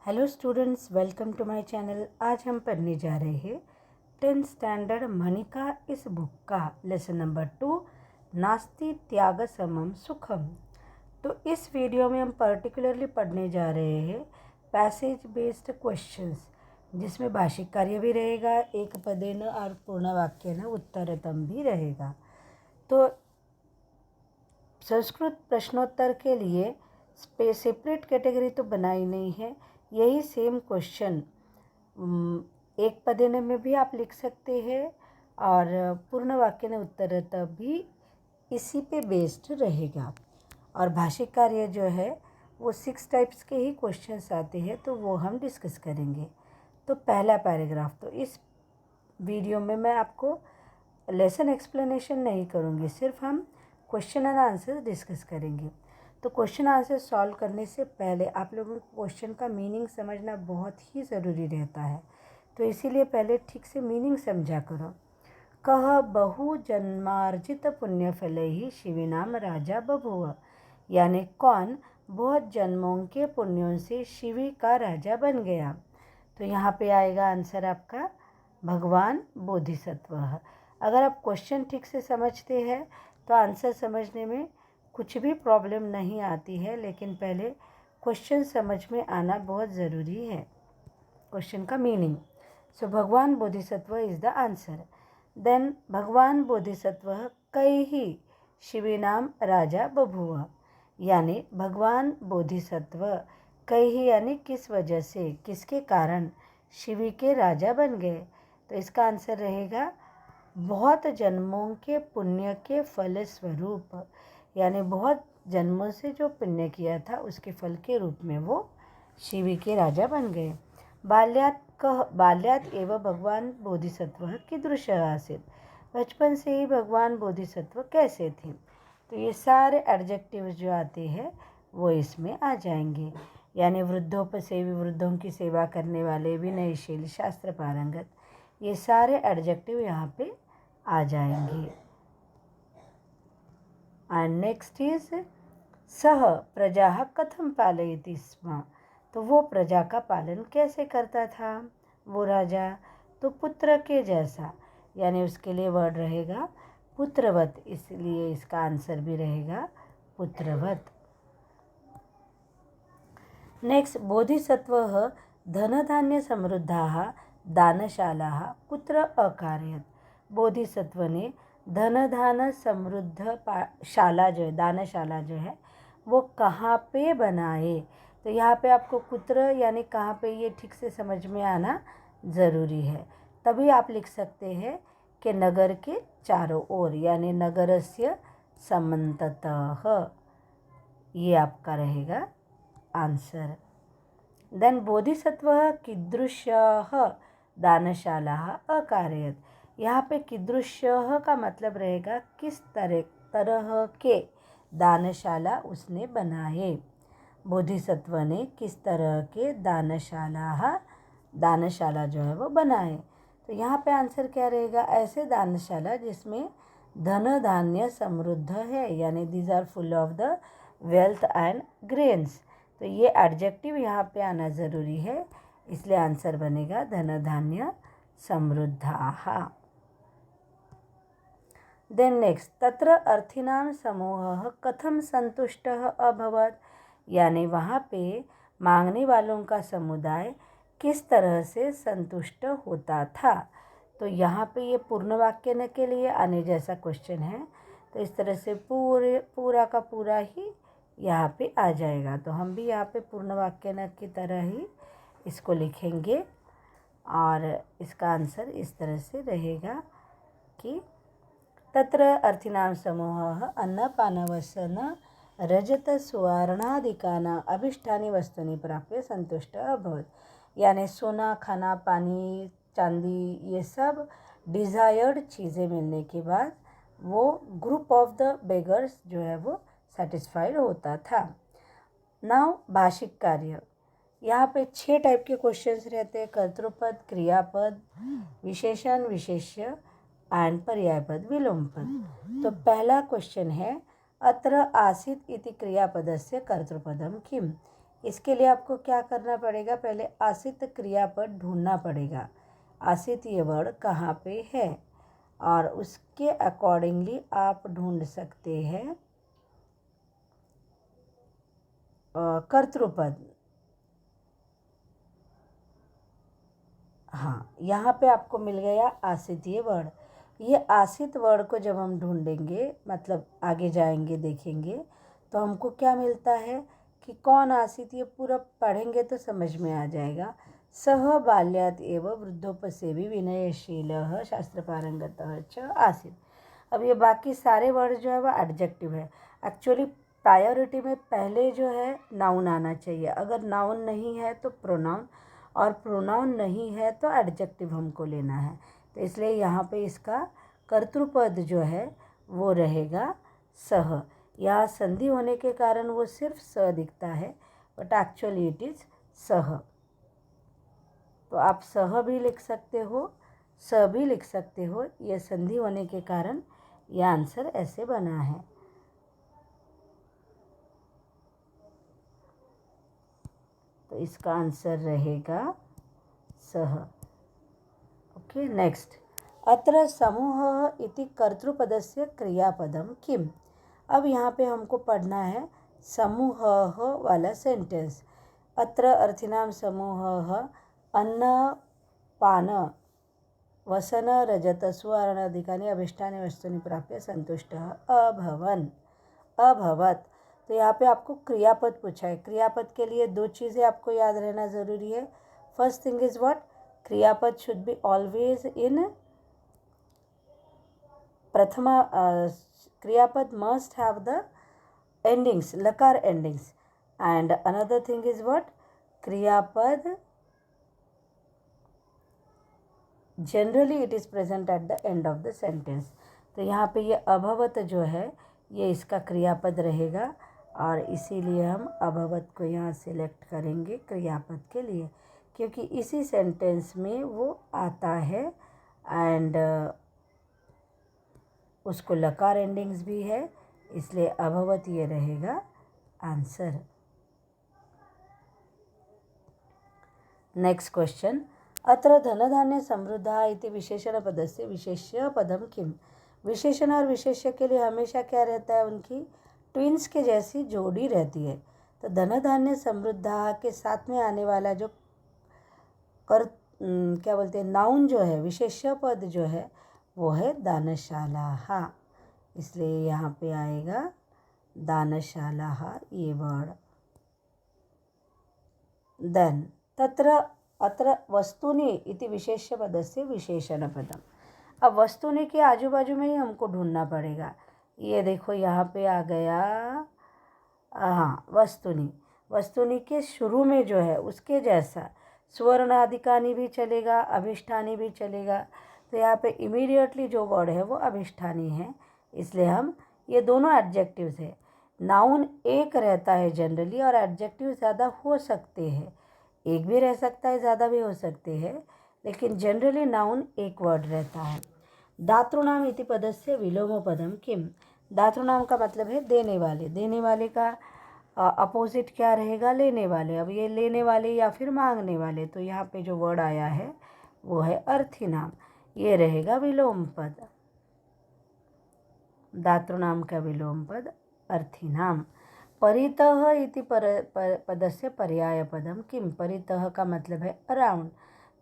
Hello students, welcome to my channel. आज हम पढ़ने जा रहे हैं 10th स्टैंडर्ड मनिका इस बुक का लेसन नंबर 2 नास्ति त्याग समम सुखम। तो इस वीडियो में हम पर्टिकुलरली पढ़ने जा रहे हैं पैसेज बेस्ड क्वेश्चंस, जिसमें भाषिक कार्य भी रहेगा, एक पदेन और पूर्ण वाक्य न उत्तरतम भी रहेगा। तो संस्कृत प्रश्नोत्तर के लिए सेपरेट कैटेगरी तो बनाई नहीं है, यही सेम क्वेश्चन एक पदेन में भी आप लिख सकते हैं और पूर्ण वाक्य में उत्तरतः भी इसी पे बेस्ड रहेगा। और भाषिक कार्य जो है वो 6 टाइप्स के ही क्वेश्चंस आते हैं, तो वो हम डिस्कस करेंगे। तो पहला पैराग्राफ, तो इस वीडियो में मैं आपको लेसन एक्सप्लेनेशन नहीं करूँगी, सिर्फ हम क्वेश्चन एंड आंसर डिस्कस करेंगे। तो क्वेश्चन आंसर सॉल्व करने से पहले आप लोगों को क्वेश्चन का मीनिंग समझना बहुत ही ज़रूरी रहता है, तो इसीलिए पहले ठीक से मीनिंग समझा करो। कह बहु जन्मार्जित पुण्य फल ही शिविनाम राजा बभुव, यानी कौन बहुत जन्मों के पुण्यों से शिवी का राजा बन गया। तो यहाँ पे आएगा आंसर आपका भगवान बोधिसत्व। अगर आप क्वेश्चन ठीक से समझते हैं तो आंसर समझने में कुछ भी प्रॉब्लम नहीं आती है, लेकिन पहले क्वेश्चन समझ में आना बहुत ज़रूरी है, क्वेश्चन का meaning. So Bhagwan Bodhisattva is the answer. Then Bhagwan Bodhisattva कई ही शिविनाम राजा बभुव, यानी भगवान बोधिसत्व कई ही यानी किस वजह से, किसके कारण शिवी के राजा बन गए। तो इसका आंसर रहेगा बहुत जन्मों के पुण्य के फल स्वरूप, यानी बहुत जन्मों से जो पुण्य किया था उसके फल के रूप में वो शिवी के राजा बन गए। बाल्यात एवं भगवान बोधिसत्व कीदृश आसीत्, बचपन से ही भगवान बोधिसत्व कैसे थे। तो ये सारे एडजेक्टिव्स जो आते हैं वो इसमें आ जाएंगे, यानी वृद्धोपसेवी, वृद्धों की सेवा करने वाले, विनयशील, शास्त्र पारंगत, ये सारे एडजेक्टिव यहाँ पे आ जाएंगे। एंड नेक्स्ट इज सह प्रजा कथम पालयति स्म, तो वो प्रजा का पालन कैसे करता था वो राजा। तो पुत्र के जैसा, यानी उसके लिए वर्ड रहेगा पुत्रवत, इसलिए इसका आंसर भी रहेगा पुत्रवत। नेक्स्ट, बोधिसत्वः धनधान्य समृद्धाः दानशालाः कुत्र अकारयत्, बोधिसत्व ने धनधान समृद्ध शाला जो है, दानशाला जो है वो कहाँ पे बनाए। तो यहाँ पे आपको कुत्र यानी कहाँ पे, ये ठीक से समझ में आना ज़रूरी है, तभी आप लिख सकते हैं कि नगर के चारों ओर, यानी नगरस्य समन्ततः, ये आपका रहेगा आंसर। देन बोधिसत्वः कीदृशः दानशालाः अकारयत्, यहाँ पे कीदृशः का मतलब रहेगा किस तरह के दानशाला उसने बनाए। बोधिसत्व ने किस तरह के दानशाला जो है वो बनाए। तो यहाँ पे आंसर क्या रहेगा, ऐसे दानशाला जिसमें धन धान्य समृद्ध है, यानी these are full of the wealth and grains. तो ये एडजेक्टिव यहाँ पे आना ज़रूरी है, इसलिए आंसर बनेगा धन धान्य समृद्धाः। देन नेक्स्ट, तत्र अर्थीनां समूहः कथम संतुष्टः अभवत्, यानी वहाँ पे मांगने वालों का समुदाय किस तरह से संतुष्ट होता था। तो यहाँ पे ये पूर्ण वाक्य न के लिए आने जैसा क्वेश्चन है, तो इस तरह से पूरा का पूरा ही यहाँ पे आ जाएगा। तो हम भी यहाँ पे पूर्ण वाक्य न की तरह ही इसको लिखेंगे, और इसका आंसर इस तरह से रहेगा कि तत्र अर्थीनां समूहः अन्नपानवसन रजत सुवर्णादिकानां अभिष्टानि वस्तूनि प्राप्य संतुष्टः अभवत्, यानी सोना, खाना, पानी, चांदी, ये सब डिज़ायर्ड चीज़ें मिलने के बाद वो ग्रुप ऑफ द बेगर्स जो है वो सेटिस्फाइड होता था। नाउ भाषिक कार्य, यहाँ पे 6 टाइप के क्वेश्चंस रहते हैं, कर्तृपद, क्रियापद, विशेषण, विशेष्य एंड पर्यायपद, विलोम पद। तो पहला क्वेश्चन है अत्र आसीत् इति क्रियापदस्य कर्तृपदम किम, इसके लिए आपको क्या करना पड़ेगा, पहले आश्रित क्रियापद ढूंढना पड़ेगा। आश्रित ये वर्ड कहाँ पे है, और उसके अकॉर्डिंगली आप ढूंढ सकते हैं कर्तृपद। हाँ, यहाँ पे आपको मिल गया आश्रित ये वर्ड। ये आश्रित वर्ड को जब हम ढूंढेंगे, मतलब आगे जाएंगे देखेंगे, तो हमको क्या मिलता है कि कौन आश्रित, ये पूरा पढ़ेंगे तो समझ में आ जाएगा। सह बाल्यात् एव वृद्धोपसेवी विनयशीलः शास्त्रपारंगतः च आसीत्। अब ये बाकी सारे वर्ड जो है वह एडजेक्टिव है। एक्चुअली प्रायोरिटी में पहले जो है नाउन आना चाहिए, अगर नाउन नहीं है तो प्रोनाउन, और प्रोनाउन नहीं है तो एडजेक्टिव हमको लेना है। तो इसलिए यहाँ पे इसका कर्तृपद जो है वो रहेगा सह। यहाँ संधि होने के कारण वो सिर्फ स दिखता है, बट एक्चुअली इट इज़ सह। तो आप सह भी लिख सकते हो, स भी लिख सकते हो। ये संधि होने के कारण यह आंसर ऐसे बना है। तो इसका आंसर रहेगा सह। Okay, next. अत्र समूह इति कर्तृपदस्य क्रियापदम किम। अब यहाँ पे हमको पढ़ना है समूह वाला सेंटेंस। अत्र अर्थीनाम समूह अन्न पान वसन रजत सुवर्णादिकानि अभीष्टानि वस्तूनि प्राप्य संतुष्टः अभवन् अभवत्। तो यहाँ पे आपको क्रियापद पूछा है। क्रियापद के लिए दो चीज़ें आपको याद रहना ज़रूरी है। फर्स्ट थिंग इज़ व्हाट, क्रियापद शुड बी ऑलवेज इन प्रथमा, क्रियापद must have the endings, lakar endings. And another thing is what, kriyapad generally it is present at the end of the sentence. तो यहाँ पे ये अभवत जो है ये इसका क्रियापद रहेगा, और इसीलिए हम अभवत को यहाँ सिलेक्ट करेंगे क्रियापद के लिए, क्योंकि इसी सेंटेंस में वो आता है एंड उसको लकार एंडिंग्स भी है, इसलिए अभवत ये रहेगा आंसर। Next question. अत्र धनधान्य समृद्धा इति विशेषण पदस्य विशेष्य पदम किम। विशेषण और विशेष्य के लिए हमेशा क्या रहता है, उनकी ट्विंस के जैसी जोड़ी रहती है। तो धनधान्य समृद्धा के साथ में आने वाला जो क्या बोलते हैं नाउन जो है, विशेष्य पद जो है वो है दानशाला। हाँ, इसलिए यहाँ पे आएगा दानशाला ये वर्ड। देन तत्र अत्र वस्तूनि इति विशेष्य पदस्य विशेषण पदम। अब वस्तूनि के आजू बाजू में ही हमको ढूंढना पड़ेगा। ये देखो यहाँ पे आ गया, हाँ वस्तूनि। वस्तूनि के शुरू में जो है उसके जैसा सुवर्णादिकानि भी चलेगा, अभिष्ठानी भी चलेगा। तो यहाँ पे इमीडिएटली जो वर्ड है वो अभिष्ठानी है, इसलिए हम ये दोनों एडजेक्टिव्स है। नाउन एक रहता है जनरली, और एडजेक्टिव ज़्यादा हो सकते हैं, एक भी रह सकता है, ज़्यादा भी हो सकते हैं, लेकिन जनरली नाउन एक वर्ड रहता है। दातृणाम इति पदस्य विलोम पदम किम। दातृणाम का मतलब है देने वाले। देने वाले का अपोजिट क्या रहेगा, लेने वाले। अब ये लेने वाले या फिर मांगने वाले, तो यहाँ पे जो वर्ड आया है वो है अर्थीनाम, ये रहेगा विलोम पद। दातृनाम का विलोम पद अर्थीनाम। परितः इति पदस्य पर्याय पदम किम। परितः का मतलब है अराउंड,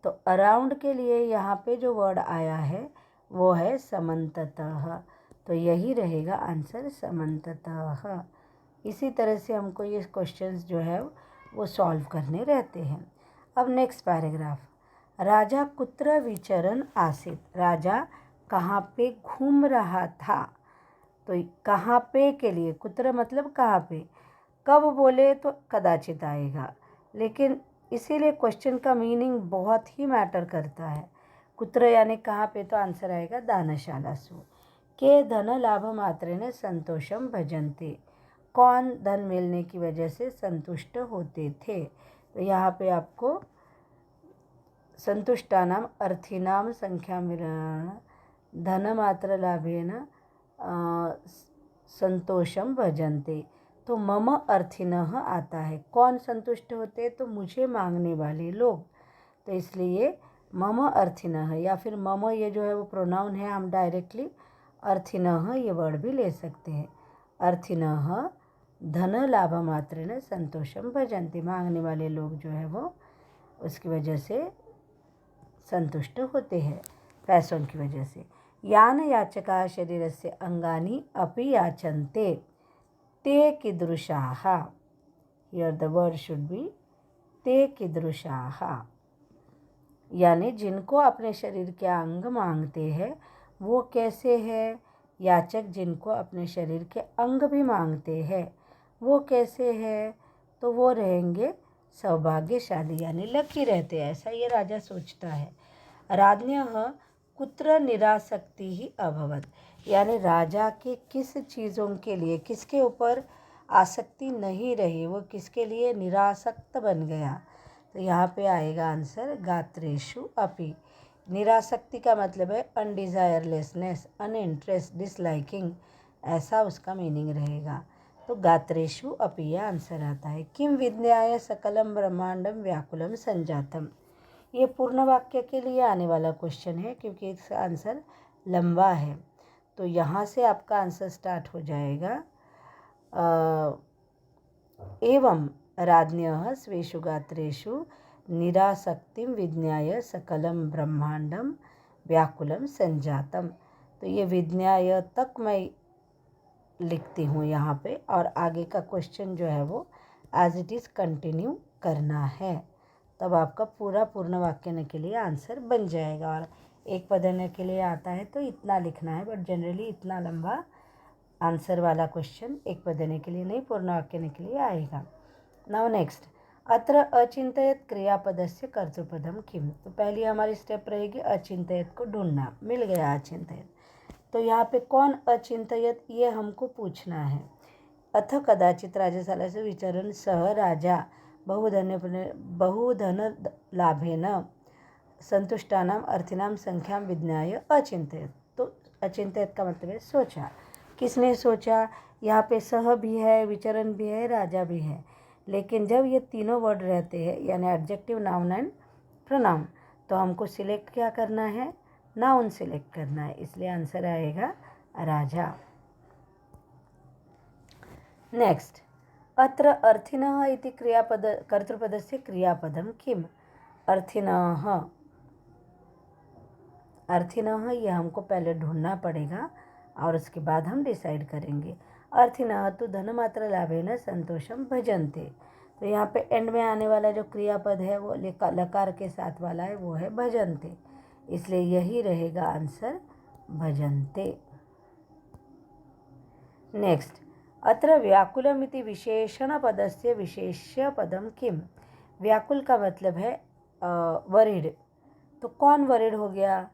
तो अराउंड के लिए यहाँ पे जो वर्ड आया है वो है समन्ततः, तो यही रहेगा आंसर समन्ततः। इसी तरह से हमको ये क्वेश्चंस जो है वो सॉल्व करने रहते हैं। अब नेक्स्ट पैराग्राफ। राजा कुत्र विचरन् आसीत्। राजा कहाँ पे घूम रहा था। तो कहाँ पे के लिए कुत्र मतलब कहाँ पे, कब बोले तो कदाचित आएगा, लेकिन इसीलिए क्वेश्चन का मीनिंग बहुत ही मैटर करता है। कुत्र यानी कहाँ पे, तो आंसर आएगा दानशालासु। के धन लाभ मात्रेण संतोषम भजन्ते। कौन धन मिलने की वजह से संतुष्ट होते थे। तो यहाँ पे आपको संतुष्टानाम अर्थीनाम संख्या धनमात्र लाभेन संतोषम भजन्ते। तो मम अर्थिनः आता है। कौन संतुष्ट होते हैं? तो मुझे मांगने वाले लोग। तो इसलिए मम अर्थिनः या फिर मम ये जो है वो प्रोनाउन है, हम डायरेक्टली अर्थिनः ये वर्ड भी ले सकते हैं। अर्थिनः धन लाभ मात्रेण संतोषम भजन्ति, मांगने वाले लोग जो है वो उसकी वजह से संतुष्ट होते हैं, पैसों की वजह से। यान याचका शरीरस्य अंगानि अपि याचन्ते ते कीदृशाः। Here the word should be ते कीदृशाः, यानी जिनको अपने शरीर के अंग मांगते हैं वो कैसे हैं। याचक जिनको अपने शरीर के अंग भी मांगते हैं वो कैसे हैं? तो वो रहेंगे सौभाग्यशाली, यानी लकी रहते हैं, ऐसा ये राजा सोचता है। राज्ञः कुत्र निरासक्ति ही अभवत, यानी राजा के किस चीज़ों के लिए, किसके ऊपर आसक्ति नहीं रही, वो किसके लिए निरासक्त बन गया। तो यहाँ पे आएगा आंसर गात्रेषु अपि। निरासक्ति का मतलब है अनडिज़ायरलेसनेस, अनइंटरेस्ट, डिसलाइकिंग, ऐसा उसका मीनिंग रहेगा। तो गात्रेषु अपि यह आंसर आता है। किम विज्ञाय सकलम ब्रह्मांडम व्याकुलम संजातम, ये पूर्ण वाक्य के लिए आने वाला क्वेश्चन है क्योंकि इसका आंसर लंबा है। तो यहाँ से आपका आंसर स्टार्ट हो जाएगा एवं राज्ञः स्वेषु गात्रेषु निरासक्तिम विज्ञाय सकलम ब्रह्मांडम व्याकुलम संजातम। तो ये विज्ञाय तक मैं लिखती हूँ यहाँ पे, और आगे का क्वेश्चन जो है वो एज इट इज़ कंटिन्यू करना है, तब आपका पूरा पूर्ण वाक्य के लिए आंसर बन जाएगा। और एक पद के लिए आता है तो इतना लिखना है, बट जनरली इतना लंबा आंसर वाला क्वेश्चन एक पद के लिए नहीं, पूर्ण वाक्य के लिए आएगा। नाउ नेक्स्ट, अत्र अचिंतयत क्रियापदस्य कर्तृपदम किम। तो पहली हमारी स्टेप रहेगी अचिंतयत को ढूंढना। मिल गया अचिंतयत, तो यहाँ पे कौन अचिंतयत ये हमको पूछना है। अथ कदाचित राजसालस्य विचरण सह राजा बहुधन लाभेन संतुष्टानाम अर्थीनाम संख्याम विज्ञाय अचिंतयत। तो अचिंतयत का मतलब है सोचा। किसने सोचा? यहाँ पे सह भी है, विचरण भी है, राजा भी है, लेकिन जब ये तीनों वर्ड रहते हैं यानी एडजेक्टिव, नाउन एंड प्रोनाउन, तो हमको सिलेक्ट क्या करना है? नाउन सिलेक्ट करना है, इसलिए आंसर आएगा राजा। नेक्स्ट, अत्र अर्थिनः इति क्रियापद कर्तृपदस्य क्रियापदम किम। अर्थिनः, अर्थिनः ये हमको पहले ढूंढना पड़ेगा और उसके बाद हम डिसाइड करेंगे। अर्थिनः तो धनमात्र लाभेन संतोषम भजन्ते, तो यहाँ पे एंड में आने वाला जो क्रियापद है वो लकार के साथ वाला है, वो है भजन्ते, इसलिए यही रहेगा आंसर भजन्ते। नेक्स्ट, अत्र व्याकुलमिति विशेषण पदस्य विशेष्य पदम किम। व्याकुल का मतलब है वरीड, तो कौन वरीड हो गया?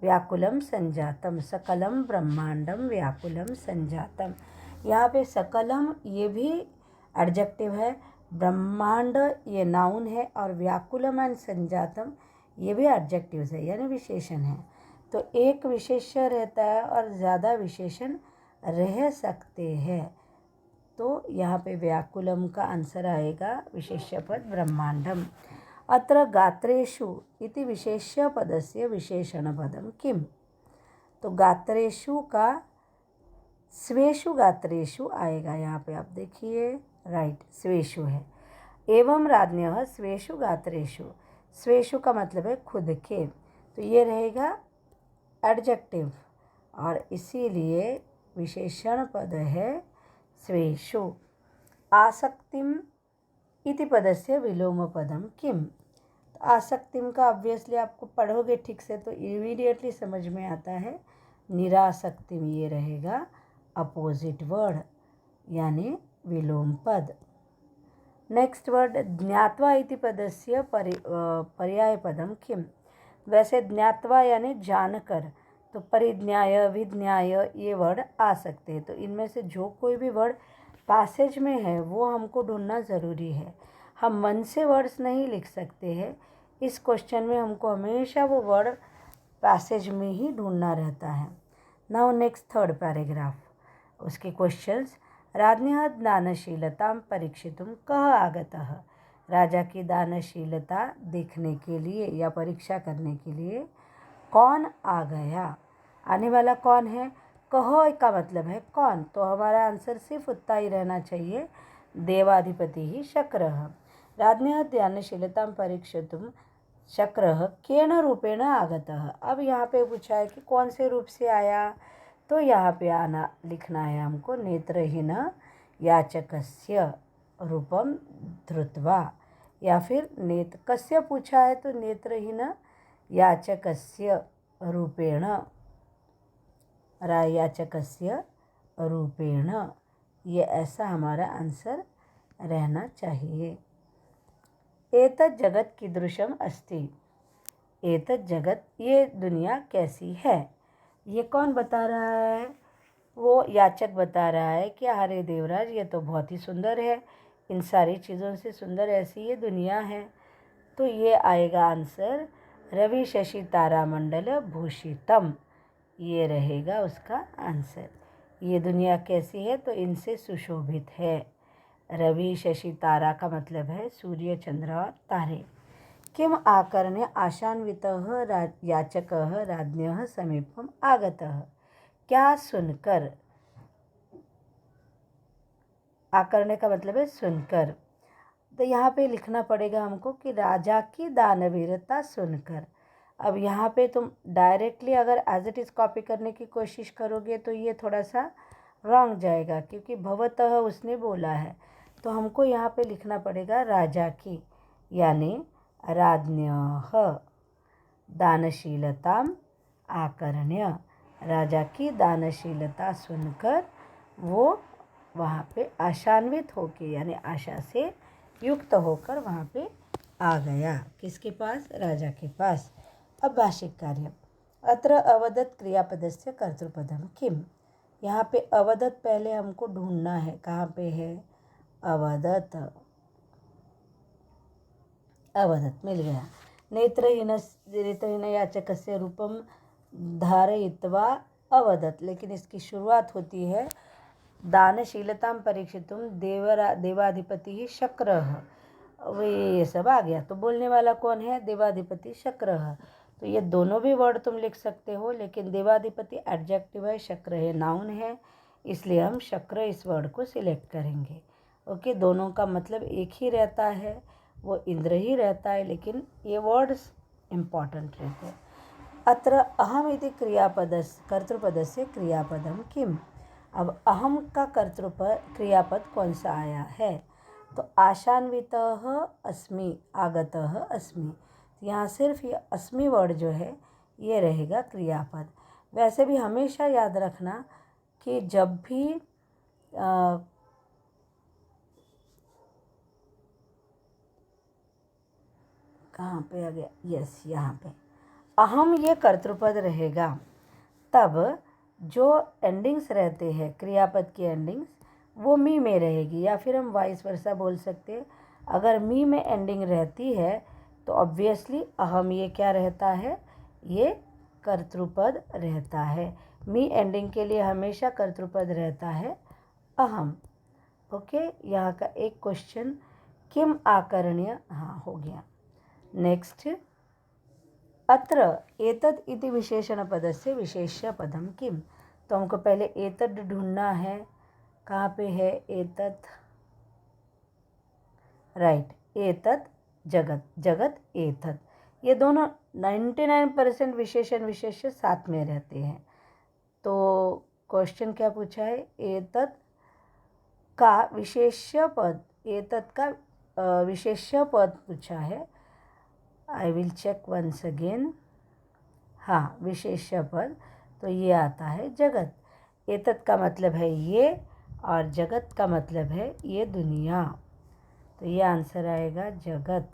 व्याकुलम संजातम, सकलम ब्रह्मांडम व्याकुलम संजातम। यहाँ पे सकलम ये भी एडजेक्टिव है, ब्रह्मांड ये नाउन है, और व्याकुलम एंड संजातम ये भी एडजेक्टिव है यानी विशेषण है। तो एक विशेष्य रहता है और ज़्यादा विशेषण रह सकते हैं, तो यहाँ पे व्याकुलम का आंसर आएगा विशेष्य पद ब्रह्मांडम। अत्र गात्रेषु इति विशेष्य पदस्य विशेषण पदम किम। तो गात्रेषु का स्वेषु गात्रेषु आएगा, यहाँ पे आप देखिए, राइट, स्वेषु है। एवं राज्ञः स्वेषु गात्रेषु, स्वेषु का मतलब है खुद के, तो ये रहेगा एडजेक्टिव और इसीलिए विशेषण पद है स्वेषु। आसक्तिम इति पदस्य विलोम पदम किम। तो आसक्तिम का ऑब्वियसली आपको पढ़ोगे ठीक से तो इमीडिएटली समझ में आता है, निरासक्तिम ये रहेगा अपोजिट वर्ड यानी विलोम पद। नेक्स्ट वर्ड ज्ञात्वा इति पदस्य पर्याय पदम किम। वैसे ज्ञात्वा यानी जानकर, तो परिज्ञाय, विज्ञाय ये वर्ड आ सकते हैं, तो इनमें से जो कोई भी वर्ड पैसेज में है वो हमको ढूंढना ज़रूरी है। हम मन से वर्ड्स नहीं लिख सकते हैं, इस क्वेश्चन में हमको हमेशा वो वर्ड पैसेज में ही ढूंढना रहता है। नाउ नेक्स्ट थर्ड पैराग्राफ, उसके क्वेश्चंस। राज्ञः दानशीलतां परीक्षितुं कः आगतः। राजा की दानशीलता देखने के लिए या परीक्षा करने के लिए कौन आ गया। आने वाला कौन है, कहो का मतलब है कौन, तो हमारा आंसर सिर्फ उतना ही रहना चाहिए, देवाधिपति ही शक्रः। राज्ञः दानशीलतां परीक्षितुं शक्रः केन रूपेण आगतः। अब यहाँ पे पूछा है कि कौन से रूप से आया, तो यहाँ पे आना लिखना है हमको नेत्रहीन याचकस्य रूपम धृत्वा, या फिर कस्य पूछा है तो नेत्रहीन याचकस्य रूपेण, याचकस्य रूपेण, ये ऐसा हमारा आंसर रहना चाहिए। एतत् जगत कीदृशम अस्ति। एतत् जगत, ये दुनिया कैसी है। ये कौन बता रहा है, वो याचक बता रहा है कि अरे देवराज ये तो बहुत ही सुंदर है, इन सारी चीज़ों से सुंदर ऐसी ये दुनिया है। तो ये आएगा आंसर रवि शशि तारामंडल भूषितम, ये रहेगा उसका आंसर। ये दुनिया कैसी है, तो इनसे सुशोभित है। रवि शशि तारा का मतलब है सूर्य चंद्र और तारे। किम आकर्ण्य आशान्वितः याचकः राज्ञः समीपम आगतः। क्या सुनकर, आकर्ण्य का मतलब है सुनकर, तो यहाँ पे लिखना पड़ेगा हमको कि राजा की दानवीरता सुनकर। अब यहाँ पे तुम डायरेक्टली अगर एज इट इज़ कॉपी करने की कोशिश करोगे तो ये थोड़ा सा रॉन्ग जाएगा, क्योंकि भवतः उसने बोला है, तो हमको यहाँ पे लिखना पड़ेगा राजा की, यानी राज्ञः दानशीलताम आकर्ण्य, राजा की दानशीलता सुनकर वो वहाँ पे आशान्वित होके, यानी आशा से युक्त होकर वहाँ पे आ गया। किसके पास, राजा के पास। अब भाषिक कार्य। अत्र अवदत् क्रियापदस्य कर्तृपदम किम। यहाँ पे अवदत् पहले हमको ढूंढना है, कहाँ पे है अवदत्, अवदत् मिल गया। नेत्रहीन याचकस्य रूपम धारयित्वा अवदत्, लेकिन इसकी शुरुआत होती है दानशीलतां परीक्षितुं देवाधिपति ही शक्रः, वो ये सब आ गया। तो बोलने वाला कौन है, देवाधिपति शक्रः। तो ये दोनों भी वर्ड तुम लिख सकते हो, लेकिन देवाधिपति एडजेक्टिव है, शक्र है नाउन है, इसलिए हम शक्र इस वर्ड को सिलेक्ट करेंगे। ओके, दोनों का मतलब एक ही रहता है, वो इंद्र ही रहता है, लेकिन ये वर्ड्स इम्पॉर्टेंट रहते हैं। अत्र अहम इति कर्तृपदस्य क्रियापदम किम। अब अहम का क्रियापद कौन सा आया है, तो आशान्वितः अस्मि, आगतः अस्मि। यहाँ सिर्फ ये अस्मि वर्ड जो है ये रहेगा क्रियापद। वैसे भी हमेशा याद रखना कि जब भी कहाँ पे आ गया, यस यहाँ पे अहम ये कर्तृपद रहेगा, तब जो एंडिंग्स रहते हैं क्रियापद की एंडिंग्स वो मी में रहेगी, या फिर हम वाइस वर्सा बोल सकते हैं। अगर मी में एंडिंग रहती है तो ऑब्वियसली अहम ये क्या रहता है, ये कर्तृपद रहता है। मी एंडिंग के लिए हमेशा कर्तृपद रहता है अहम। ओके, यहाँ का एक क्वेश्चन किम आकर्ण्य, हाँ हो गया। नेक्स्ट, अत्र एतद् इति विशेषणपदस्य विशेष्यपदम किम। तो हमको पहले एतद् ढूंढना है, कहाँ पे है एतत्, राइट, एतत् जगत, जगत एतत्, ये दोनों 99% विशेषण विशेष्य साथ में रहते हैं। तो क्वेश्चन क्या पूछा है, एतत् का विशेष्य पद, एतत् का विशेष्य पद पूछा है। I will check once again, हाँ विशेष्य पद, तो ये आता है जगत। एतत् का मतलब है ये, और जगत का मतलब है ये दुनिया, तो ये आंसर आएगा जगत।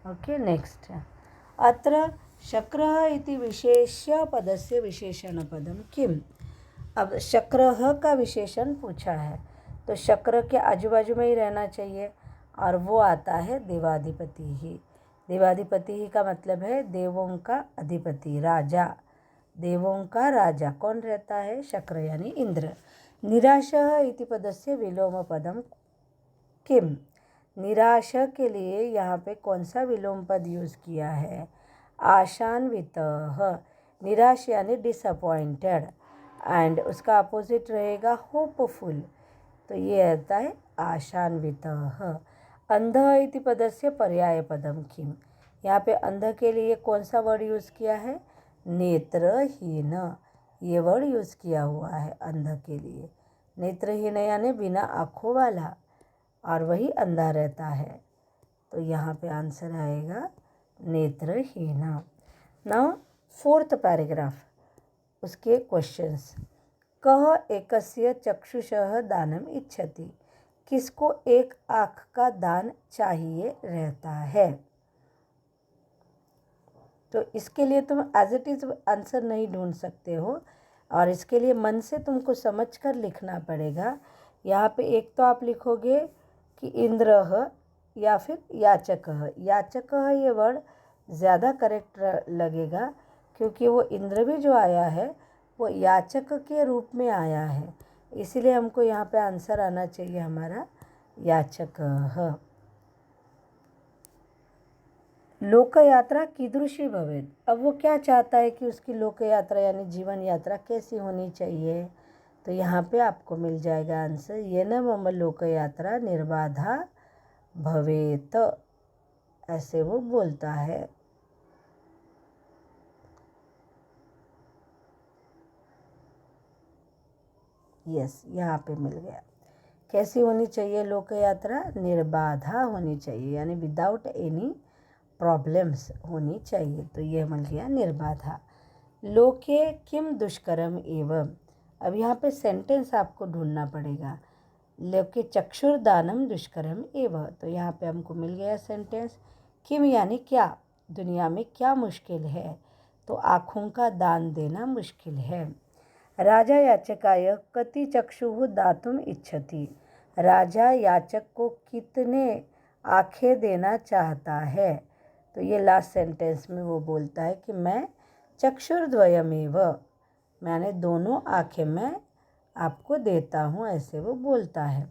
ओके, नेक्स्ट, अत्र शक्रः इति विशेष्य पदस्य विशेषणपदम किम। अब शक्रः का विशेषण पूछा है, तो शक्र के आजू बाजू में ही रहना चाहिए, और वो आता है देवाधिपति ही। देवाधिपति ही का मतलब है देवों का अधिपति, राजा, देवों का राजा कौन रहता है? शक्र यानी इंद्र। निराशः इति पदस्य विलोम पदम किम? निराश के लिए यहाँ पे कौन सा विलोम पद यूज़ किया है? आशान्वितः। निराश यानी डिसअपॉइंटेड, एंड उसका अपोजिट रहेगा होपफुल, तो ये रहता है आशान्वितः। अंधः इति पदस्य पर्याय पदम किम? यहाँ पे अंध के लिए कौन सा वर्ड यूज़ किया है? नेत्रहीन, ये वर्ड यूज़ किया हुआ है अंध के लिए। नेत्रहीन यानी बिना आँखों वाला, और वही अंधा रहता है, तो यहाँ पे आंसर आएगा नेत्रहीन। नाउ 4th पैराग्राफ, उसके क्वेश्चंस। कः एकस्य चक्षुषः दानम इच्छति? किसको एक आँख का दान चाहिए रहता है? तो इसके लिए तुम एज इट इज़ आंसर नहीं ढूंढ सकते हो, और इसके लिए मन से तुमको समझ कर लिखना पड़ेगा। यहाँ पे एक तो आप लिखोगे कि इंद्रः या फिर याचकः। याचकः ये वर्ड ज़्यादा करेक्ट लगेगा, क्योंकि वो इंद्र भी जो आया है वो याचक के रूप में आया है, इसीलिए हमको यहाँ पे आंसर आना चाहिए हमारा याचकः। लोक यात्रा कीदृशी भवेत्? अब वो क्या चाहता है कि उसकी लोक यात्रा यानी जीवन यात्रा कैसी होनी चाहिए? तो यहाँ पे आपको मिल जाएगा आंसर, येन मम लोक यात्रा निर्बाधा भवेत्, ऐसे वो बोलता है। यस, यहाँ पे मिल गया। कैसी होनी चाहिए लोक यात्रा? निर्बाधा होनी चाहिए, यानी विदाउट एनी प्रॉब्लम्स होनी चाहिए, तो ये मिल गया निर्बाधा। लोके किम दुष्करम एवं? अब यहाँ पे सेंटेंस आपको ढूंढना पड़ेगा। लोके चक्षुर्दानम दुष्करम एवं, तो यहाँ पे हमको मिल गया सेंटेंस। किम यानी क्या, दुनिया में क्या मुश्किल है? तो आँखों का दान देना मुश्किल है। राजा याचकाय कति चक्षुः दातुम इच्छति? राजा याचक को कितने आँखें देना चाहता है? तो ये लास्ट सेंटेंस में वो बोलता है कि मैं चक्षुर्द्वयमेव, मैंने दोनों आँखें मैं आपको देता हूँ, ऐसे वो बोलता है।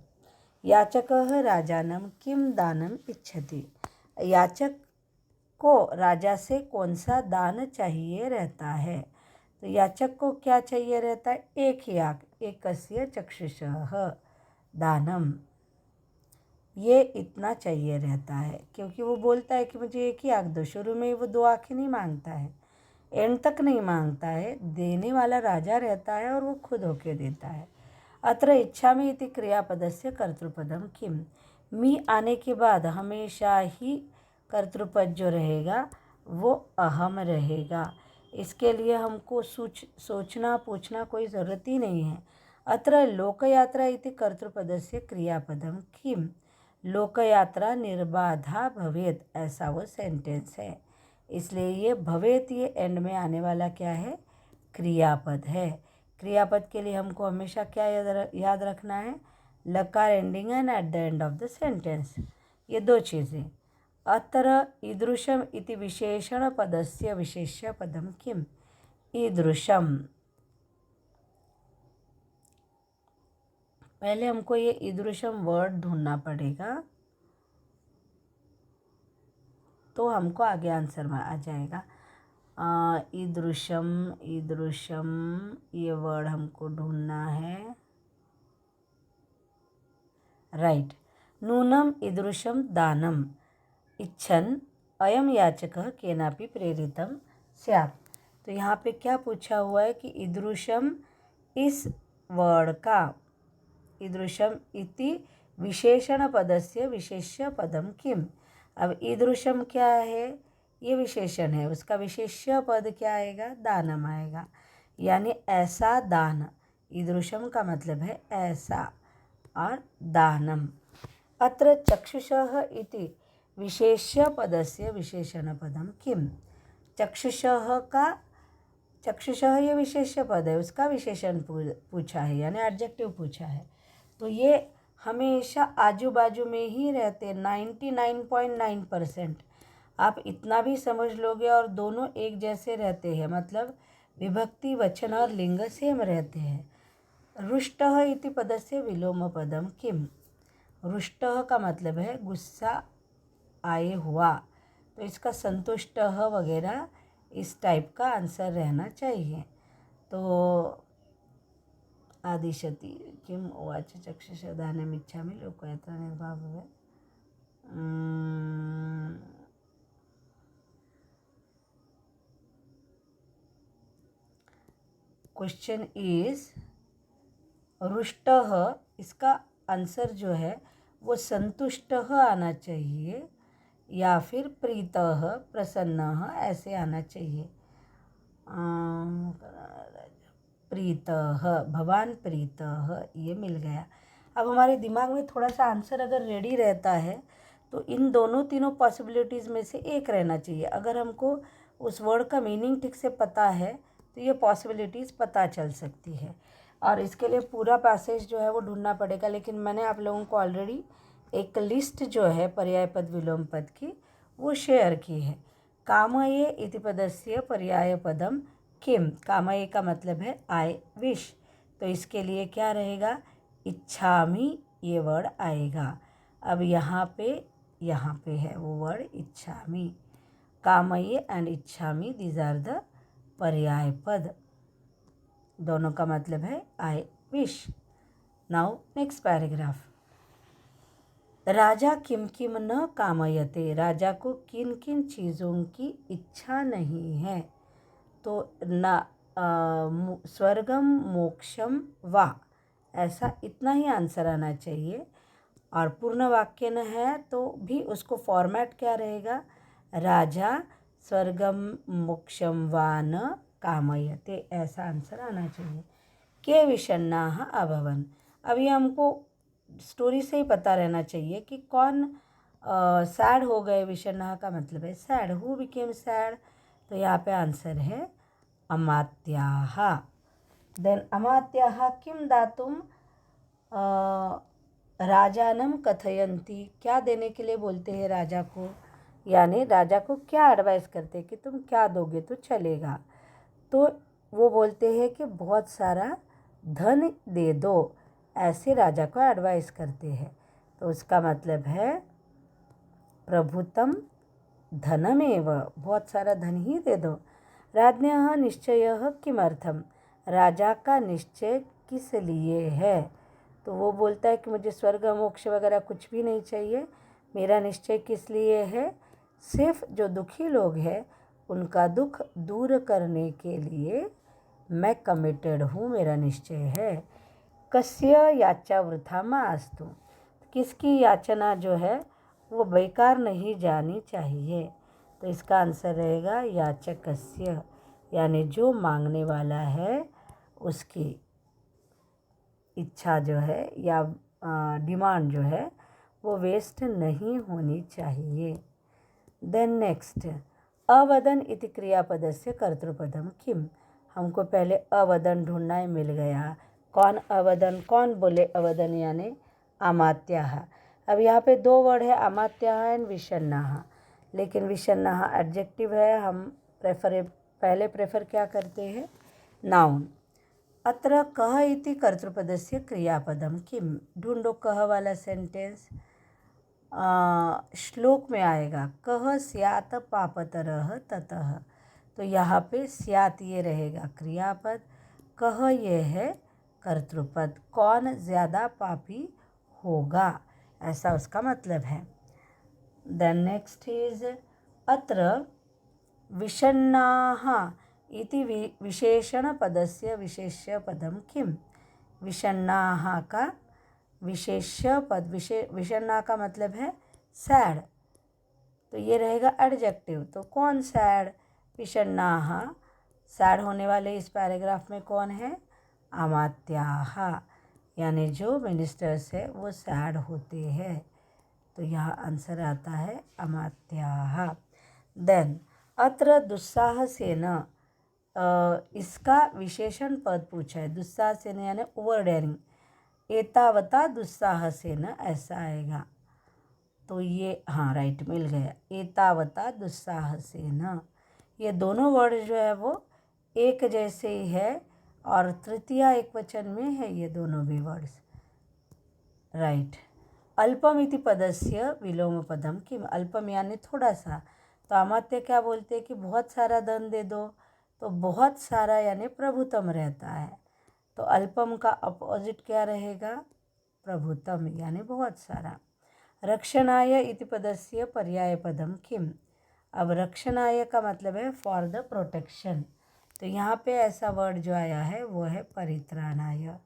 याचकः राजानम किम दानम इच्छति? याचक को राजा से कौन सा दान चाहिए रहता है? तो याचक को क्या चाहिए रहता है? एक ही आँख, एकस्य चक्षुषः दानम, ये इतना चाहिए रहता है, क्योंकि वो बोलता है कि मुझे एक ही आँख दो। शुरू में वो 2 आँखें नहीं मांगता है, एंड तक नहीं मांगता है, देने वाला राजा रहता है और वो खुद होके देता है। अत्र इच्छामि इति क्रियापदस्य कर्तृपदम किम? मी आने के बाद हमेशा ही कर्तृपद जो रहेगा वो अहम रहेगा, इसके लिए हमको सोचना पूछना कोई ज़रूरत ही नहीं है। अत्र लोकयात्रा इति कर्तृपदस्य क्रियापदम किम? लोकयात्रा निर्बाधा भवेत्, ऐसा वो सेंटेंस है, इसलिए ये भवेत् ये एंड में आने वाला क्या है? क्रियापद है। क्रियापद के लिए हमको हमेशा क्या याद रखना है? लकार ending and at the end of the sentence, ये 2 चीज़ें। अत्र ईदृशम इति विशेषण पदस्य विशेष्य पदम किम? ईदृशम, पहले हमको ये ईदृशम वर्ड ढूंढना पड़ेगा, तो हमको आगे आंसर में आ जाएगा। ईदृशम, ईदृशम ये वर्ड हमको ढूंढना है, राइट। नूनम ईदृशम दानम इच्छन अयम याचकः केनापि प्रेरितम स्यात्। तो यहाँ पे क्या पूछा हुआ है कि ईदृशम इस वर्ड का, ईदृशम इति विशेषण पदस्य विशेष्य पदम किम? अब ईदृशम क्या है? ये विशेषण है, उसका विशेष्य पद क्या आएगा? दानम आएगा, यानी ऐसा दान। ईदृशम का मतलब है ऐसा, और दानम। अत्र चक्षुषः इति विशेष्य पदस्य विशेषण पदम किम? चक्षुषः का, चक्षुषः ये विशेष्य पद है, उसका विशेषण पूछा है, यानी एडजेक्टिव पूछा है, तो ये हमेशा आजू बाजू में ही रहते 99.9%। आप इतना भी समझ लोगे और दोनों एक जैसे रहते हैं, मतलब विभक्ति वचन और लिंग सेम रहते हैं। रुष्टः इति पदस्य विलोम पदम किम। रुष्टः का मतलब है गुस्सा आए हुआ, तो इसका संतुष्टः वगैरह इस टाइप का आंसर रहना चाहिए। तो आदिशति किम उवाच चक्षुषा दानमिच्छामि लोकयात्रा निर्भाव। क्वेश्चन इज रुष्टः, इसका आंसर जो है वो संतुष्टः आना चाहिए या फिर प्रीतः प्रसन्नः ऐसे आना चाहिए। प्रीतः, भवान प्रीतः, ये मिल गया। अब हमारे दिमाग में थोड़ा सा आंसर अगर रेडी रहता है तो इन दोनों तीनों पॉसिबिलिटीज़ में से एक रहना चाहिए। अगर हमको उस वर्ड का मीनिंग ठीक से पता है तो ये पॉसिबिलिटीज़ पता चल सकती है। और इसके लिए पूरा पैसेज जो है वो ढूंढना पड़ेगा, लेकिन मैंने आप लोगों को ऑलरेडी एक लिस्ट जो है पर्याय पद विलोम पद की वो शेयर की है। कामये इति पदस्य पर्याय पदम किम। कामये का मतलब है आई विश, तो इसके लिए क्या रहेगा, इच्छामि ये वर्ड आएगा। अब यहाँ पे है वो वर्ड इच्छामि। कामये एंड इच्छामि दीज आर द पर्याय पद, दोनों का मतलब है I wish. Now next paragraph. राजा किम किम न कामयते। राजा को किन किन चीज़ों की इच्छा नहीं है। तो न स्वर्गम मोक्षम वा, ऐसा इतना ही आंसर आना चाहिए। और पूर्ण वाक्य न है तो भी उसको फॉर्मेट क्या रहेगा, राजा स्वर्गम मोक्षम वा न कामयते, ऐसा आंसर आना चाहिए। के विषन्नाः अभवन्। अभी हमको स्टोरी से ही पता रहना चाहिए कि कौन सैड हो गए। विषन्नाः का मतलब है सैड, हु बिकेम सैड, तो यहाँ पे आंसर है अमात्याः। देन अमात्याः किम दातुम राजानम कथयन्ति। क्या देने के लिए बोलते हैं राजा को, यानी राजा को क्या एडवाइस करते हैं कि तुम क्या दोगे तो चलेगा। तो वो बोलते हैं कि बहुत सारा धन दे दो, ऐसे राजा को एडवाइस करते हैं। तो उसका मतलब है प्रभुतम धनमेव, बहुत सारा धन ही दे दो। राज्ञः निश्चयः किमर्थम। राजा का निश्चय किस लिए है। तो वो बोलता है कि मुझे स्वर्ग मोक्ष वगैरह कुछ भी नहीं चाहिए, मेरा निश्चय किस लिए है, सिर्फ जो दुखी लोग हैं उनका दुख दूर करने के लिए मैं कमिटेड हूँ, मेरा निश्चय है। कस्य याचा वृथा मास्तु। किसकी याचना जो है वो बेकार नहीं जानी चाहिए। तो इसका आंसर रहेगा याचकस्य, यानी जो मांगने वाला है उसकी इच्छा जो है या डिमांड जो है वो वेस्ट नहीं होनी चाहिए। देन नेक्स्ट, अवदन इति क्रियापदस्य कर्तृपदम किम। हमको पहले अवदन ढूंढना है, मिल गया। कौन अवदन, कौन बोले अवदन, यानी अमात्याः। अब यहाँ पे दो वर्ड है, अमात्याः एंड विषन्नाः, लेकिन विषन्नाः एडजेक्टिव है। हम पहले प्रेफर क्या करते हैं, नाउन। अत्र कः इति कर्तृपदस्य क्रियापदम किम। ढूंढो कः वाला सेंटेंस। श्लोक में आएगा कः स्यात् पापतरः ततः। तो यहाँ पे स्यात् ये रहेगा क्रियापद, कः ये है कर्तृपद, कौन ज़्यादा पापी होगा, ऐसा उसका मतलब है। देन नेक्स्ट इज अत्र विषन्नाः इति विशेषण पदस्य विशेष्य पदम किम। विषन्नाः का विशेष्य पद, विषन्ना का मतलब है सैड, तो ये रहेगा एडजेक्टिव। तो कौन सैड, विषन्नाः, सैड होने वाले इस पैराग्राफ में कौन है, अमात्याः, यानी जो मिनिस्टर्स है वो सैड होते हैं। तो यहाँ आंसर आता है अमात्याः। देन अत्र दुस्साहसेन, इसका विशेषण पद पूछा है। दुस्साहसेन यानी ओवर डेयरिंग, एतावता दुस्साहसेन ऐसा आएगा। तो ये हाँ राइट मिल गया, एतावता दुस्साहसेन। ये दोनों वर्ड जो है वो एक जैसे ही है और तृतीया एक वचन में है ये दोनों भी वर्ड्स, राइट। अल्पम इति पदस्य विलोम पदम किम, अल्पम यानी थोड़ा सा, तो अमात्य क्या बोलते हैं कि बहुत सारा धन दे दो, तो बहुत सारा यानी प्रभुतम रहता है, तो अल्पम का अपोजिट क्या रहेगा, प्रभुतम यानी बहुत सारा। रक्षणाय इति पदस्य पर्याय पदम किम, अब रक्षणाय का मतलब है फॉर द प्रोटेक्शन, तो यहाँ पे ऐसा वर्ड जो आया है वो है परित्राणाय।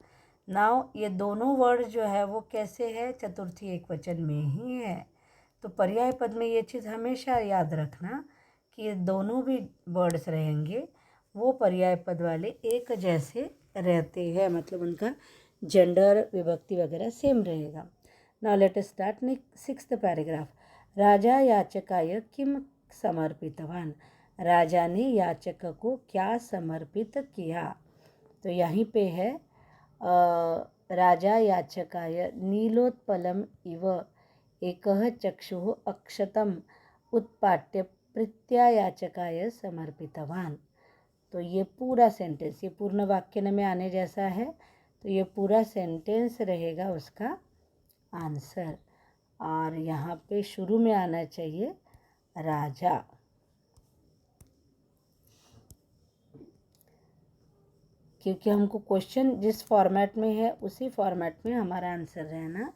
नाउ ये दोनों वर्ड जो है वो कैसे है, चतुर्थी एक वचन में ही है, तो पर्याय पद में ये चीज़ हमेशा याद रखना कि ये दोनों भी वर्ड्स रहेंगे वो पर्याय पद वाले एक जैसे रहते हैं, मतलब उनका जेंडर विभक्ति वगैरह सेम रहेगा। Now let us start sixth paragraph. राजा याचकाय किम समर्पितवान, राजा ने याचक को क्या समर्पित किया, तो यहीं पे है राजा याचकाय नीलोत्पलम इव एकः चक्षुः अक्षतम उत्पाट्य प्रीत्यायाचकाय समर्पितवान, तो ये पूरा सेंटेंस, ये पूर्ण वाक्य में आने जैसा है, तो ये पूरा सेंटेंस रहेगा उसका आंसर, और यहाँ पे शुरू में आना चाहिए राजा। क्योंकि हमको क्वेश्चन जिस फॉर्मेट में है उसी फॉर्मेट में हमारा आंसर रहना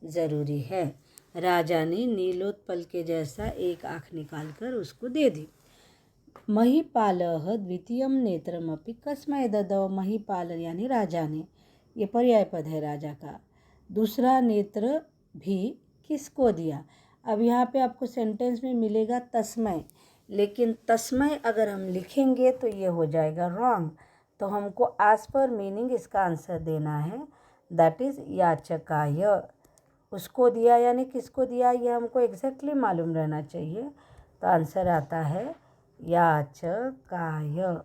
ज़रूरी है। राजा ने नीलोत्पल के जैसा एक आँख निकालकर उसको दे दी। महिपालः द्वितीयं नेत्रमपि कस्मै ददौ, महिपाल यानी राजा ने, ये पर्याय पद है राजा का, दूसरा नेत्र भी किसको दिया। अब यहाँ पे आपको सेंटेंस में मिलेगा तस्मै, लेकिन तस्मै अगर हम लिखेंगे तो ये हो जाएगा रॉन्ग, तो हमको एज पर मीनिंग इसका आंसर देना है, दैट इज़ याचकाय, उसको दिया यानी किसको दिया ये हमको एग्जैक्टली मालूम रहना चाहिए, तो आंसर आता है याचकाय।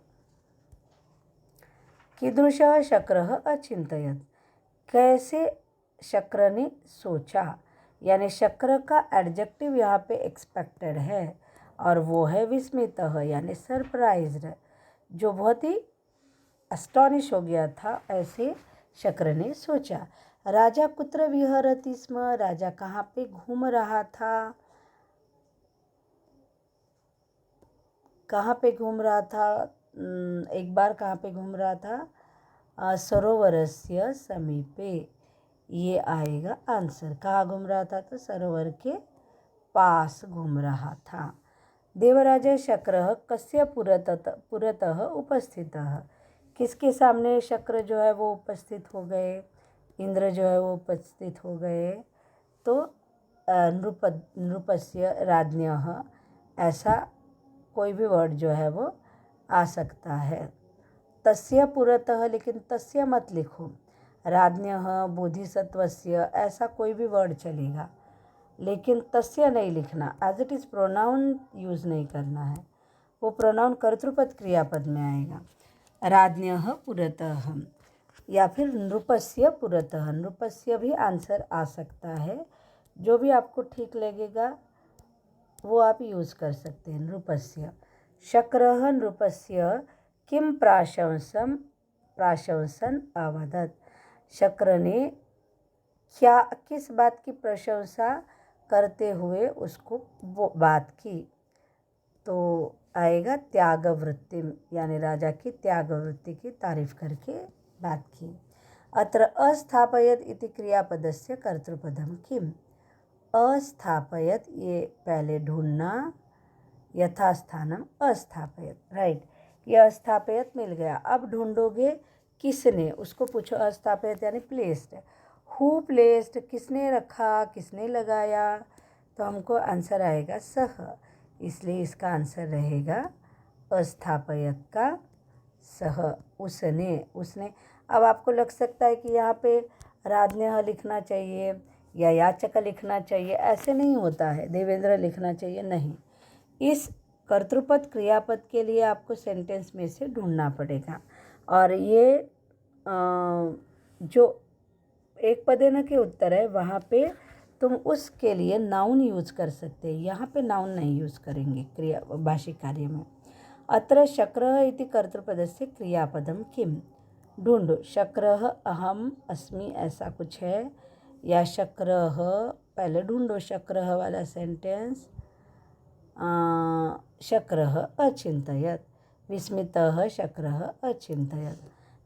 कीदृशः शक्रः अचिन्तयत्, कैसे शक्र ने सोचा, यानी शक्र का एडजेक्टिव यहाँ पे एक्सपेक्टेड है और वो है विस्मितः यानी सरप्राइज्ड, जो बहुत ही अस्टॉनिश हो गया था, ऐसे शक्र ने सोचा। राजा कुत्र विहरति स्म, राजा कहाँ पे घूम रहा था, कहाँ पे घूम रहा था, एक बार कहाँ पे घूम रहा था, सरोवरस्य समीपे, ये आएगा आंसर। कहाँ घूम रहा था, तो सरोवर के पास घूम रहा था। देवराज शक्रः कस्य पुरतः उपस्थितः, किसके सामने शक्र जो है वो उपस्थित हो गए, इंद्र जो है वो उपस्थित हो गए, तो नृपस्य राज्ञः, ऐसा कोई भी वर्ड जो है वो आ सकता है। तस्य पुरतः, लेकिन तस्य मत लिखो, राज्ञः बोधिसत्वस्य, ऐसा कोई भी वर्ड चलेगा, लेकिन तस्य नहीं लिखना, as it is pronoun use नहीं करना है, वो प्रोनाउन कर्तृपद क्रियापद में आएगा। राज्ञः पुरतः या फिर नृपस्य पुरतः, नृपस्य भी आंसर आ सकता है, जो भी आपको ठीक लगेगा वो आप यूज़ कर सकते हैं। नृपस्य, शक्रः नृपस्य किम प्राशंसन अवदत्, शक्र ने क्या किस बात की प्रशंसा करते हुए उसको वो बात की, तो आएगा त्याग वृत्ति, यानी राजा की त्याग वृत्ति की तारीफ करके बात की। अत्र अस्थापयत इति क्रियापदस्य कर्तृपदम किम, अस्थापयत ये पहले ढूंढना, यथास्थानम अस्थापयत, राइट, ये अस्थापयत मिल गया, अब ढूंढोगे किसने, उसको पूछो, अस्थापयत यानी प्लेस्ड, हु प्लेस्ड, किसने रखा, किसने लगाया, तो हमको आंसर आएगा सह, इसलिए इसका आंसर रहेगा अस्थापयत का सह, उसने। अब आपको लग सकता है कि यहाँ पे राज्ञः लिखना चाहिए या याचक लिखना चाहिए, ऐसे नहीं होता है, देवेंद्र लिखना चाहिए, नहीं, इस कर्तृपद क्रियापद के लिए आपको सेंटेंस में से ढूंढना पड़ेगा, और ये जो एक पदेन के उत्तर है वहाँ पे तुम उसके लिए नाउन यूज़ कर सकते हैं, यहाँ पे नाउन नहीं यूज़ करेंगे क्रिया भाषिक कार्य में। अत्र शक्रः इति कर्तृपदस्य क्रियापदम किम? ढूंढो। शक्रः अहम अस्मि ऐसा कुछ है, या शक्रः, पहले ढूंढो शक्रः वाला सेंटेंस। शक्रः अचिंतयत्, विस्मितः शक्रः अचिंतयत्।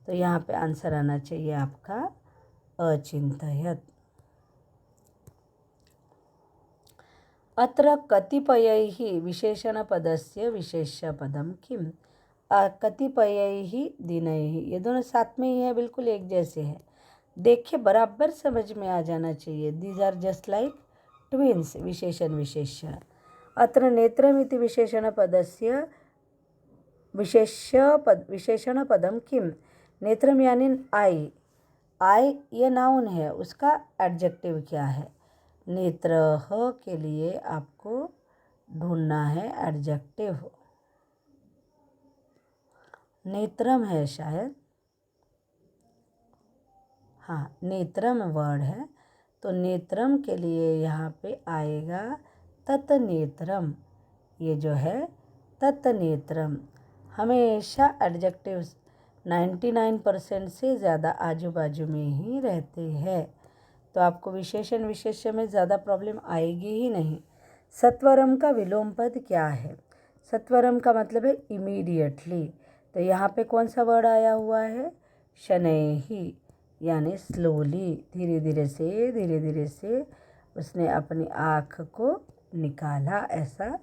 तो यहाँ पे आंसर आना चाहिए आपका अचिंतयत्। अत्र कतिपयैः विशेषणपदस्य विशेष्यपदम किम? कतिपयैः दिनैः, ये दोनों साथ में ही है, बिल्कुल एक जैसे है। देखिए बराबर समझ में आ जाना चाहिए। These are just like twins, विशेषण विशेष्य। अत्र नेत्रमिति विशेषणपदस्य विशेषणपदम किम? नेत्रम यानी आई, आई ये नाउन है, उसका एडजेक्टिव क्या है? नेत्रः के लिए आपको ढूंढना है एडजेक्टिव। नेत्रम है शायद, हाँ नेत्रम वर्ड है, तो नेत्रम के लिए यहाँ पे आएगा ततनेत्रम। ये जो है ततनेत्रम, हमेशा एडजेक्टिव्स 99% से ज़्यादा आजू बाजू में ही रहते हैं, तो आपको विशेषण विशेष्य में ज़्यादा प्रॉब्लम आएगी ही नहीं। सत्वरम का विलोम पद क्या है? सत्वरम का मतलब है इमीडिएटली, तो यहाँ पे कौन सा वर्ड आया हुआ है? शनैः, यानी स्लोली, धीरे धीरे से उसने अपनी आँख को निकाला, ऐसा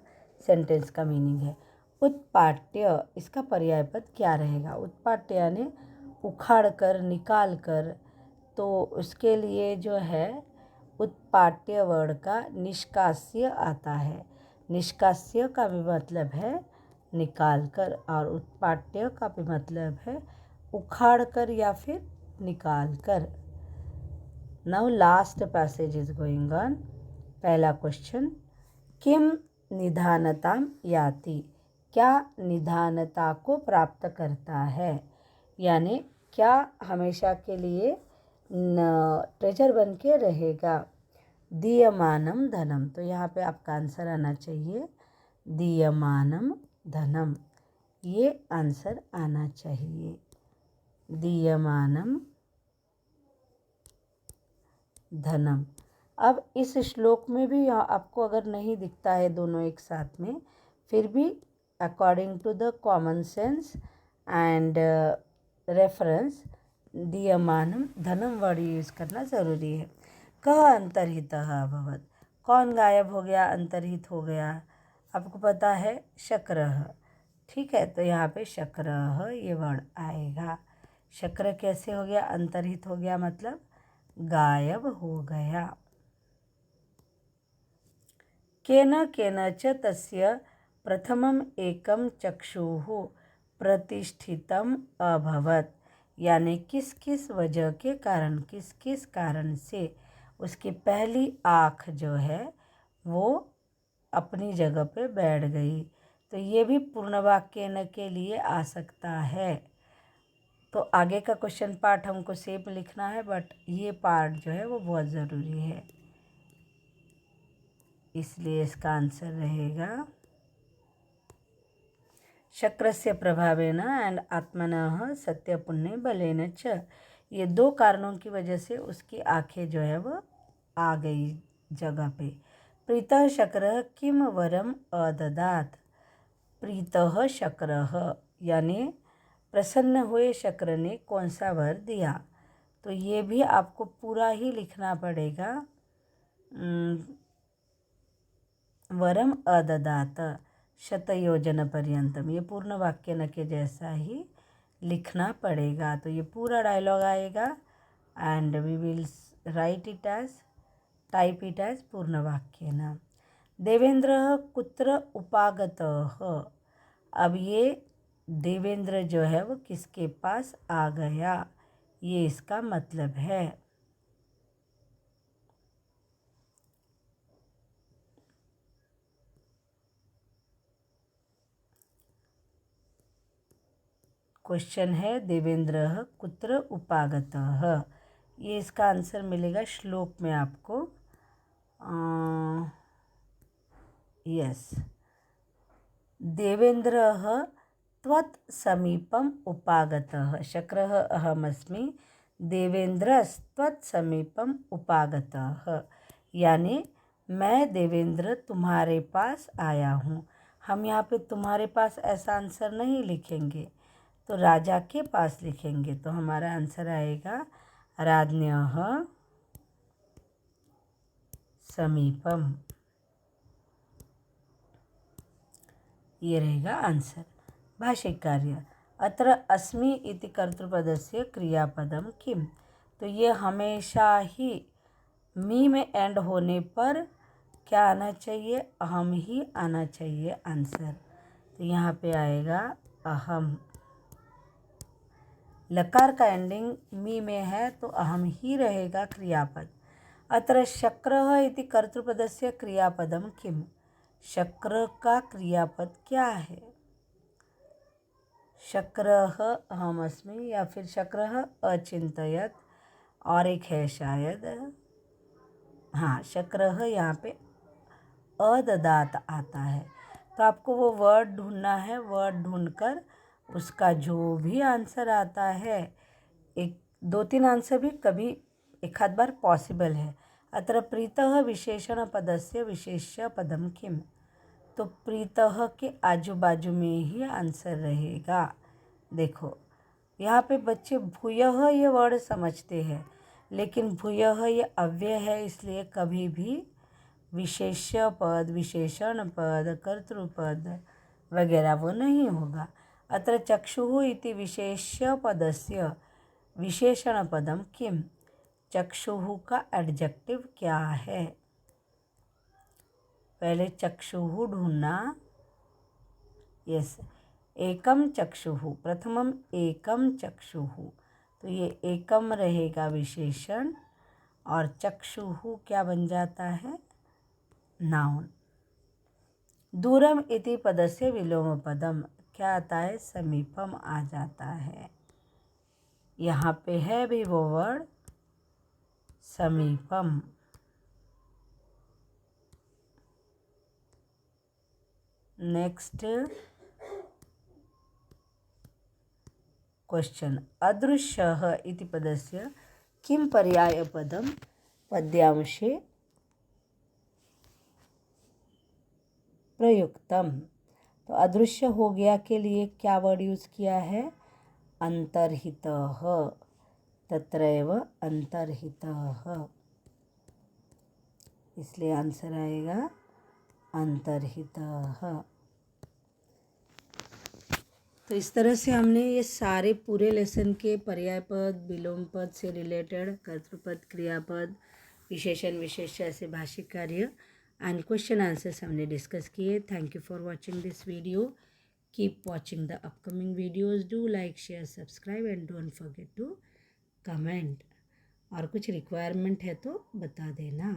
सेंटेंस का मीनिंग है। उत्पाट्य, इसका पर्याय पद क्या रहेगा? उत्पाट्य यानी उखाड़ कर, निकाल कर, तो उसके लिए जो है उत्पाट्य वर्ड का निष्कास्य आता है। निष्कास्य का भी मतलब है निकाल कर, और उत्पाट्य का भी मतलब है उखाड़ कर या फिर निकाल कर। Now last passage is going on. पहला क्वेश्चन, किम निधानताम याति? क्या निधानता को प्राप्त करता है, यानी क्या हमेशा के लिए ट्रेजर बन के रहेगा? दीयमानम धनम, तो यहाँ पे आपका आंसर आना चाहिए दीयमानम धनम, ये आंसर आना चाहिए दीयमानम धनम। अब इस श्लोक में भी आपको अगर नहीं दिखता है दोनों एक साथ में, फिर भी according to the common sense and reference दीयमानम धनम वर्ड यूज़ करना ज़रूरी है। कः अंतर्हितः अभवत्, कौन गायब हो गया, अंतर्हित हो गया? आपको पता है शक्रः, ठीक है, तो यहाँ पे शक्रः ये वर्ड आएगा। शक्र कैसे हो गया? अंतर्हित हो गया, मतलब गायब हो गया। केन केनच तस्य प्रथमम एकम चक्षुः प्रतिष्ठितम अभवत्, यानी किस किस वजह के कारण, किस किस कारण से उसकी पहली आँख जो है वो अपनी जगह पे बैठ गई। तो ये भी पूर्ण वाक्य न के लिए आ सकता है। तो आगे का क्वेश्चन पार्ट हमको सेम लिखना है, बट ये पार्ट जो है वो बहुत ज़रूरी है, इसलिए इसका आंसर रहेगा शक्रस्य प्रभावेन एंड आत्मनः सत्य पुण्य बलेन च। ये दो कारणों की वजह से उसकी आंखें जो है वो आ गई जगह पे। प्रीतः शक्रः किम वरम अददात? प्रीतः शक्रः यानी प्रसन्न हुए शक्र ने कौन सा वर दिया? तो ये भी आपको पूरा ही लिखना पड़ेगा। वरम अददात शतयोजन पर्यंतम, ये पूर्ण वाक्य न के जैसा ही लिखना पड़ेगा। तो ये पूरा डायलॉग आएगा and we will write it as, type it as पूर्ण वाक्य न। देवेंद्र कुत्र उपागतः? अब ये देवेंद्र जो है वो किसके पास आ गया, ये इसका मतलब है। क्वेश्चन है देवेंद्र कुत्र उपागतः, ये इसका आंसर मिलेगा श्लोक में आपको। यस, देवेंद्र त्वत् समीपम उपागतः। शक्रः अहमस्मि, देवेंद्रस्त्वत् समीपम उपागतः, यानी मैं देवेंद्र तुम्हारे पास आया हूँ। हम यहाँ पे तुम्हारे पास ऐसा आंसर नहीं लिखेंगे, तो राजा के पास लिखेंगे। तो हमारा आंसर आएगा राज्ञः समीपम, ये रहेगा आंसर। भाषिक कार्य। अत्र अस्मि इति कर्तृपदस्य क्रियापदम किम। तो ये हमेशा ही मी में एंड होने पर क्या आना चाहिए, अहम ही आना चाहिए आंसर। तो यहाँ पे आएगा अहम। लकार का एंडिंग मी में है तो अहम ही रहेगा क्रियापद। अत्र शक्रः इति कर्तृपदस्य क्रियापदम किम। शक्र का क्रियापद क्या है। शक्रः अहमस्मि या फिर शक्रः अचिंतयत्, और एक है शायद, हाँ शक्रः यहाँ पे अददात आता है। तो आपको वो वर्ड ढूंढना है, वर्ड ढूंढकर उसका जो भी आंसर आता है, एक दो तीन आंसर भी कभी एक आध बार पॉसिबल है। अत्र प्रीतः विशेषण पदस्य विशेष्य पदम किम। तो प्रीतः के आजू बाजू में ही आंसर रहेगा। देखो यहाँ पे बच्चे भूयः ये वर्ड समझते हैं, लेकिन भूयः ये अव्यय है, इसलिए कभी भी विशेष्य पद, विशेषण पद, कर्तृपद वगैरह वो नहीं होगा। अत्र चक्षुः इति विशेष्य पदस्य विशेषण पदम किम। चक्षुः का एडजेक्टिव क्या है। पहले चक्षुः ढूंढना। यस, एकम चक्षुः, प्रथमम एकम चक्षुः, तो ये एकम रहेगा विशेषण, और चक्षुः क्या बन जाता है, नाउन। दूरम इति पदस्य विलोम पदम, क्या आता है, समीपम आ जाता है। यहाँ पे है भी वो वर्ड समीपम। Next question. अदृश्यः इति पदस्य किं पर्यायपदं पद्यांशे प्रयुक्तम। तो अदृश्य हो गया के लिए क्या वर्ड यूज़ किया है, अंतर्हितः। तत्रैव अंतर्हितः, इसलिए आंसर आएगा अंतर्हितः। तो इस तरह से हमने ये सारे पूरे लेसन के पर्याय पद, विलोम पद से रिलेटेड कर्तृपद, क्रियापद, विशेषण, विशेष्य ऐसे भाषिक कार्य एंड क्वेश्चन आंसर्स हमने डिस्कस किए। Thank you for watching this video. Keep watching the upcoming videos. Do like, share, subscribe and don't forget to comment. और कुछ रिक्वायरमेंट है तो बता देना।